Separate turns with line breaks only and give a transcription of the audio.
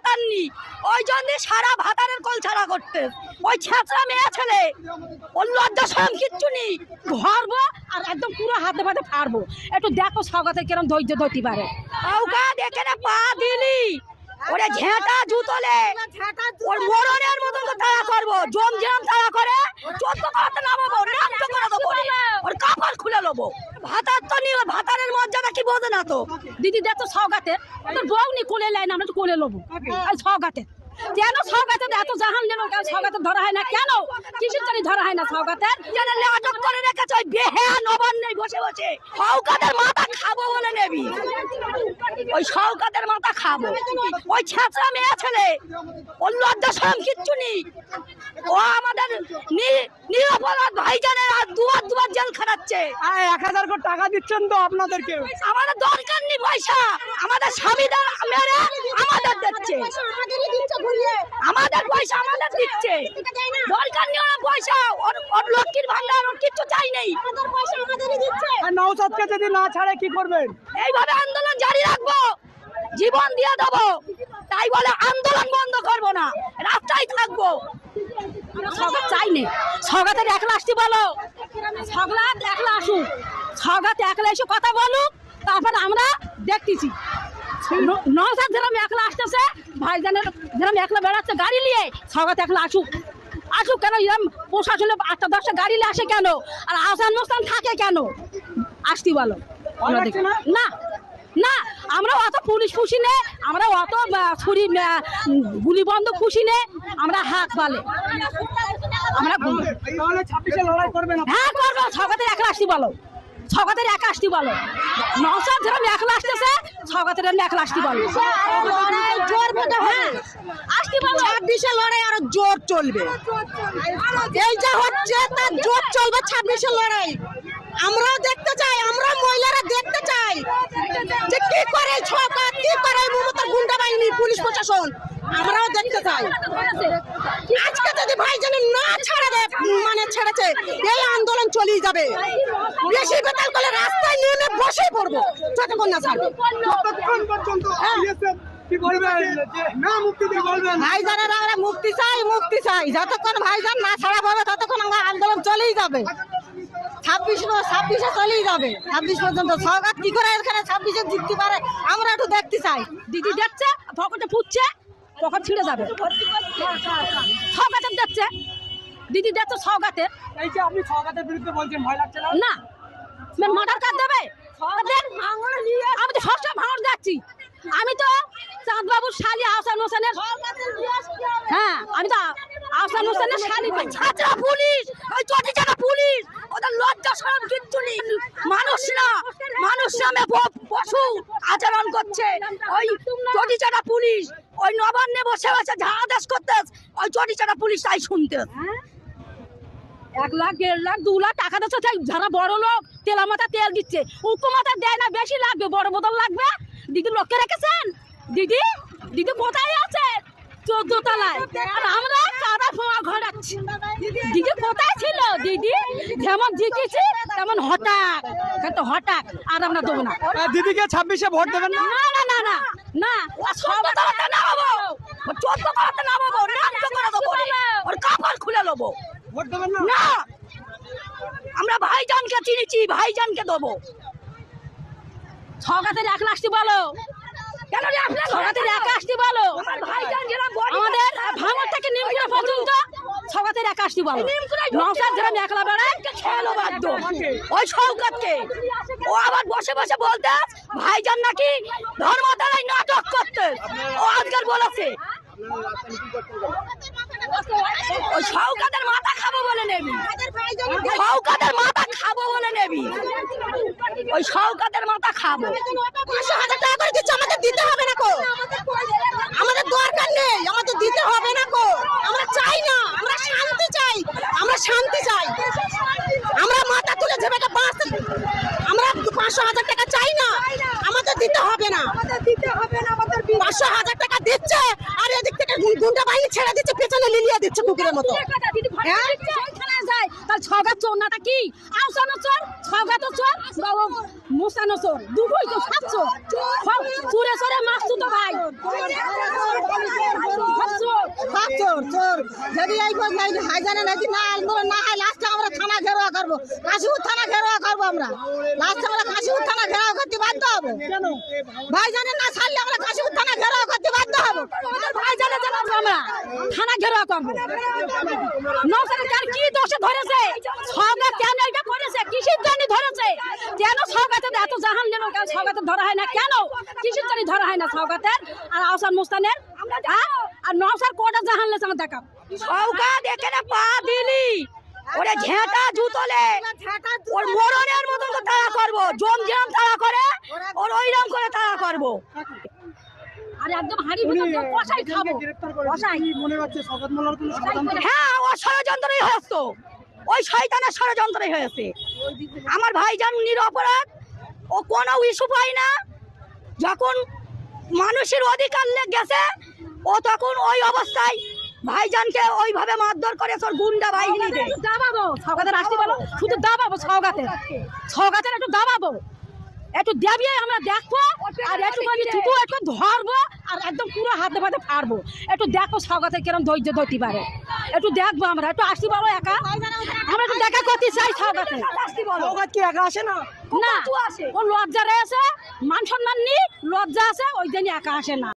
ভাতাননি, ওই জন্য সারা ভাতারের কল ছাড়া করতে ওই ছেঁচড়া মেয়ে ছেলে ওর লজ্জা সরম কিচ্ছু নেই।
ধরবো আর একদম পুরো হাতে পাতে ফাড়বো। একটু দেখো স্বাগতের কিরম ধৈর্য ধরতে পারে।
ওকা দেখে না পা দিলি ওরে ঝেঁটা জুতলে ওর মরণের মতন তো তাড়া করবো। জমজম তাড়া করে 14 করতে নামাবো, নামতে করে দেবো, ওর কাপড় খুলে নেবো। ভাতার তো নিয়ে ভাতারের মর্যাদা কি বোঝে না তো।
দিদি দেখো স্বাগতের তোর বউ নি কোলে লাই না, আমরা তো কোলে নেবো। স্বাগতের কেন স্বাগতের এত জাহান নেব কেন? স্বাগতের ধরা হয় না কেন? কিসের জন্য ধরা হয় না স্বাগতের?
জানালে আটক করে রেখেছে ওই বেহেয়া নবান্নে বসে বসে। শওকতের মাথা খাবো বলে নেবি, ওই শওকতের মাথা খাবো। ওই ছেঁচড়া মেয়ে ছেলে ওর লজ্জা সরম কিচ্ছু নেই। ও আমাদের নিরপরাধ ভাইজানের আর দুবার জেল খাটাচ্ছে।
1000 করে টাকা দিচ্ছেন তো আপনাদেরকে?
আমাদের দরকার নেই পয়সা, আমাদের স্বামীদের মেরে আমাদের দিচ্ছে, আমাদের পয়সা আমাদের দিচ্ছে। দরকার নেই ওরা পয়সা, ওর লক্ষ্মীর ভান্ডার ওর কিচ্ছু চাই নেই।
আর নওশাদকে যদি না ছাড়ে কি করবেন?
এইভাবে আন্দোলন জারি রাখবো, জীবন দিয়ে দেবো। তাই বলে আন্দোলন বন্ধ করবো না, রাস্তায় থাকবো।
স্বাগত চাই নে, স্বাগতের একলা আসতে বলো, স্বাগত একলা আসুক, স্বাগত একলা এসে কথা বলুক, তারপর আমরা দেখতেছি। নওশাদ যেরকম একলা আসতেছে, ভাইজানের যেরকম একলা বেড়াচ্ছে গাড়ি নিয়ে, স্বাগত একলা আসুক। আসুক কেন? এরকম প্রশাসনে 8টা 10টা গাড়ি নিয়ে আসে কেন? আর আসান মোস্তান থাকে কেন? আসতে বলো। না না, আমরা অত পুলিশ খুশি নে, আমরা অত ছুরি গুলি বন্ধ খুশি নে, আমরা হাত পালে আমরা
তাহলে 26-এ লড়াই করবেন?
হ্যাঁ করবো। স্বাগতের একলা আসতে বলো, স্বাগতের একা আসতে বলো। নওশাদ যেরকম একলা আসতেছে, স্বাগতের একলা আসতে বলো। হ্যাঁ আসতে বলো।
26-এ লড়াই আরো জোর চলবে। এই যা হচ্ছে তার জোর চলবে 26-এ লড়াই। আমরাও দেখতে চাই, আমরা মহিলারা দেখতে চাই যে কি করে সরকার, কি করে মমতার গুন্ডা বাহিনী, পুলিশ প্রশাসন, আমরাও দেখতে চাই। আজকে যদি ভাইজান না ছাড়া দেয়, মানে ছেড়েছে, এই আন্দোলন চলেই যাবে। বেশি বেতাল করলে রাস্তায় নেমে বসে পড়বো যতক্ষণ না ছাড়বে।
কতক্ষণ পর্যন্ত কি বলবেন? না মুক্তি দিয়ে বলবেন।
ভাইজানের আমরা মুক্তি চাই, মুক্তি চাই। যতক্ষণ ভাইজান না ছাড়া পাবে ততক্ষণ আমরা আন্দোলন চলেই যাবে। 26-এ চলেই যাবে, 26 পর্যন্ত। সরকার কি করে এখানে 26-এ জিততে পারে আমরা একটু দেখতে চাই।
দিদি দেখছে পকেটে ফুটছে, পকেট ছিঁড়ে যাবে। স্বাগতের দেখছে, দিদি দেখছে স্বাগতের।
এই যে আপনি সরকারের বিরুদ্ধে বলছেন, ভয় লাগছে না?
না মার্ডার কাট দেবে। আমি তো সবসময় ভাঙড় যাচ্ছি, আমি তো চাঁদবাবুর শালি আহসান হোসেনের, হ্যাঁ আমি তো আহসান হোসেনের শালি।
ছাত্রা পুলিশ, ওই চটিচাটা পুলিশ, ওদের লজ্জা শরম কিচ্ছু নেই। মানুষ না, মানুষ নামে পশু আচরণ করছে। ওই চটিচাটা পুলিশ ওই নবান্নে বসে বসে যা আদেশ করতে, ওই চটিচাটা পুলিশ তাই শুনতে।
1 লাখ 1.5 লাখ 2 লাখ টাকা দিচ্ছে, যারা বড় লোক তেলা মাথা তেল দিচ্ছে, উঁকু মাথা দেয় না, বেশি লাগবে, বড় বোতল লাগবে। দিদি লোককে রেখেছেন? দিদি দিদি কোথায় আছে? 14 তলায়। আর আমরা কাদা ফোঁয়া ঘোরাচ্ছি। দিদি কোথায় ছিল? দিদি যেমন জিতেছি তেমন হঠাৎ, কিন্তু হঠাৎ আর আমরা দেবো না।
দিদিকে 26-এ ভোট দেবেন না?
না না না না না,
সবাই নামাবো, 14 করতে নামাবো, নামতে করে দেবো, ওর কাপড় খুলে নেবো।
ভোট দেবেন না?
না, আমরা ভাইজানকে চিনেছি, ভাইজানকে দেবো।
স্বাগতের একলা আসতে বলো,
কেন রে আপনার
স্বাগতের একা আসতে বলো।
ভাইজান যেরকম
আমাদের ভাঙড় থেকে নিমকুড়া পর্যন্ত স্বাগতের একা আসতে বলো। নওশাদ যেরকম একলা বেড়ায়,
খেলো বাধ্য ওই শওকতকে। ও আবার বসে বসে বলতে ভাইজান নাকি ধর্মতলায় নাটক করতে, ও আজকাল বলেছে। ওই শওকতের মাথা খাবো বলে নেবি, শওকতের মাথা খাবো বলে নেবি, ওই শওকতের মাথা খাবো। 500,000 টাকা করে দিচ্ছে, আমাদের দিতে হবে না কো, আমাদের দরকার নেই, আমাদের দিতে হবে না কো। আমরা চাই না, আমরা শান্তি চাই, আমরা শান্তি চাই। আমরা মাথা তুলে যে বেটা বাস, আমরা 500,000 টাকা চাই না, আমাদের দিতে হবে না, 500,000 টাকা দিচ্ছে আর এদিক থেকে গুন্ডা বাহিনী ছেড়ে দিচ্ছে, পেছনে লিলিয়ে দিচ্ছে কুকুরের মতো।
যায় তার স্বাগত চোরনাটা কি? আহসানও চোর, স্বাগতও চোর, মুসানও চোর, দুটোই তো 7 চোর। চোরে চোরে মাছ তো ভাই।
চোর চোর যদি এই ভাইজানে নাকি না আন্দোলন না হয় লাস্টে আমরা থানা ঘেরাও করবো, কাশীপুর থানা ঘেরাও করবো আমরা, লাস্টে আমরা কাশীপুর থানা ঘেরাও করতে বাধ্য হবো। ভাইজানে না ছাড়লে আমরা কাশীপুর থানা ঘেরাও করতে বাধ্য হবো।
ভাইজানে জানাবো আমরা থানা ঘেরাও করবো। নৌসার কি দোষে ধরেছে, সওগাত কেন এটা করেছে, কিসের জন্য ধরেছে, কেন সওগাতের এত জাহান নেন, সওগাতের ধরা হয় না কেন, কিসের জন্য ধরা হয় না সওগাতের আর আহসান মুস্তানের, আর নওসার কোটা জাহান লেছে আমার দেখা। সওগাত এখানে পা দিলি ওরে ঝেঁটা জুতলে ওর মরণের মতন তো তাড়া করবো, জমজম তাড়া করে ওর ওইরকম করে তাড়া করবো। আর একদম হাড়ি ভিতর কষাই খাবো, কষাই।
মনে হচ্ছে সওগাত মোল্লার কোনো ষড়যন্ত্র?
হ্যাঁ, ও ষড়যন্ত্রই হয়েছে, ওই শয়তানের ষড়যন্ত্রই হয়েছে। আমার ভাইজান নিরপরাধ, ও কোনো ইস্যু পায় না, যখন মানুষের অধিকার গেছে ও তখন ওই অবস্থায় ভাইজানকে ওইভাবে মারধর করে তোর গুন্ডা বাহিনী দিয়ে দাবাবো। সওগাতের আসতে বলো, শুধু দাবাবো সওগাতের একটু দাবাবো, একটু দেবিয়ে আমরা দেখবো, আর একটু টুকু একটু ধরবো, আর একদম পুরো হাতে ফাতে ফাড়বো। একটু দেখো সওগাতের কিরম ধৈর্য ধরতে পারে, একটু দেখবো আমরা, একটু আসতে পারো একা, আমরা একটু দেখা করতে চাই সওগাতে।
সওগাত কি একা আসে না?
না, ও লজ্জা রয়েছে, মান সম্মান নেই, লজ্জা আছে, ওই জন্য একা আসে না।